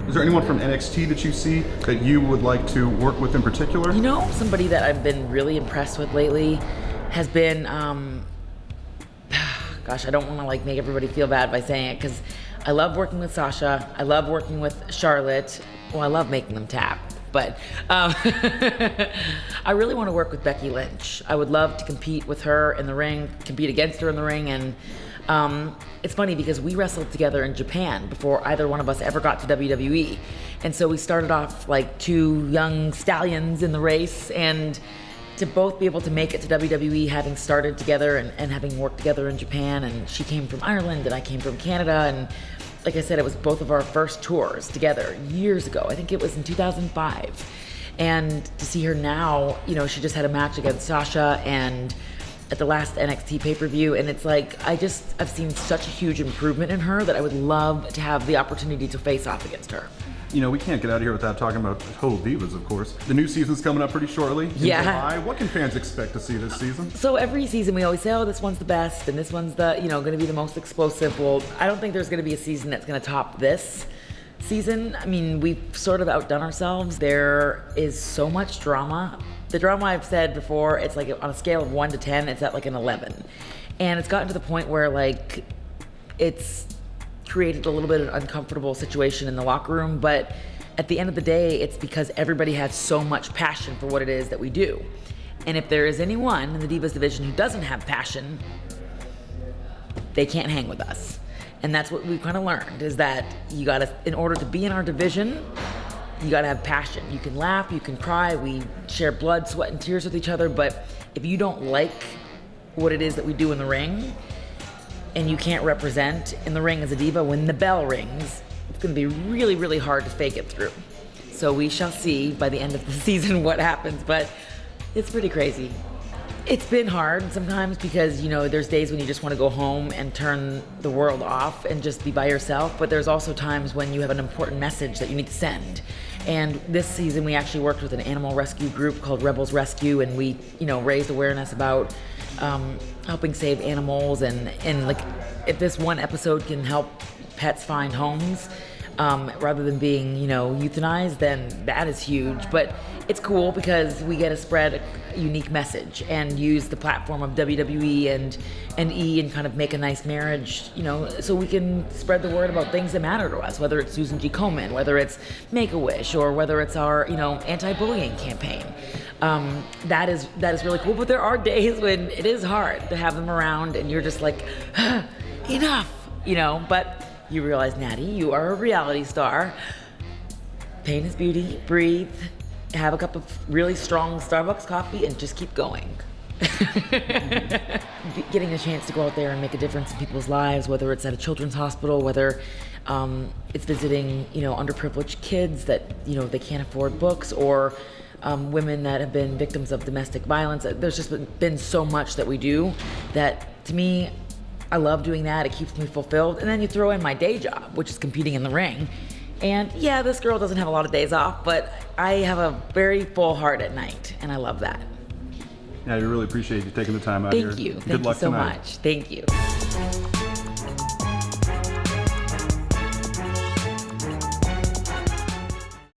Is there anyone from NXT that you see that you would like to work with in particular? You know, somebody that I've been really impressed with lately has been, gosh, I don't want to like make everybody feel bad by saying it, because I love working with Sasha. I love working with Charlotte. Well, I love making them tap. But I really want to work with Becky Lynch. I would love to compete with her in the ring, compete against her in the ring. And it's funny because we wrestled together in Japan before either one of us ever got to WWE. And so we started off like two young stallions in the race. And to both be able to make it to WWE, having started together and having worked together in Japan. And she came from Ireland and I came from Canada. And like I said, it was both of our first tours together years ago. I think it was in 2005. And to see her now, you know, she just had a match against Sasha and at the last NXT pay-per-view. And it's like, I've seen such a huge improvement in her that I would love to have the opportunity to face off against her. You know, we can't get out of here without talking about Total Divas, of course. The new season's coming up pretty shortly in July. What can fans expect to see this season? So every season we always say, oh, this one's the best and this one's the, you know, going to be the most explosive. Well, I don't think there's going to be a season that's going to top this season. I mean, we've sort of outdone ourselves. There is so much drama. The drama, I've said before, it's like on a scale of 1 to 10, it's at like an 11. And it's gotten to the point where like it's created a little bit of an uncomfortable situation in the locker room, but at the end of the day, it's because everybody has so much passion for what it is that we do. And if there is anyone in the Divas division who doesn't have passion, they can't hang with us. And that's what we've kind of learned, is that you gotta, in order to be in our division, you gotta have passion. You can laugh, you can cry, we share blood, sweat, and tears with each other, but if you don't like what it is that we do in the ring, and you can't represent in the ring as a diva, when the bell rings, it's gonna be really, really hard to fake it through. So we shall see by the end of the season what happens, but it's pretty crazy. It's been hard sometimes because, you know, there's days when you just wanna go home and turn the world off and just be by yourself, but there's also times when you have an important message that you need to send. And this season we actually worked with an animal rescue group called Rebels Rescue, and we, you know, raised awareness about helping save animals, and like if this one episode can help pets find homes rather than being, you know, euthanized, then that is huge. But it's cool because we get to spread a unique message and use the platform of WWE and E and kind of make a nice marriage, you know, so we can spread the word about things that matter to us, whether it's Susan G. Komen, whether it's Make-A-Wish, or whether it's our, you know, anti-bullying campaign. That is really cool, but there are days when it is hard to have them around and you're just like, enough, you know, but you realize, Natty, you are a reality star. Pain is beauty, breathe, have a cup of really strong Starbucks coffee and just keep going. Getting a chance to go out there and make a difference in people's lives, whether it's at a children's hospital, whether it's visiting, you know, underprivileged kids that, you know, they can't afford books, or women that have been victims of domestic violence. There's just been so much that we do that, to me, I love doing that. It keeps me fulfilled. And then you throw in my day job, which is competing in the ring. And yeah, this girl doesn't have a lot of days off, but I have a very full heart at night, and I love that. Yeah, I really appreciate you taking the time out here. Thank you. Good Thank luck you so tonight. much. Thank you.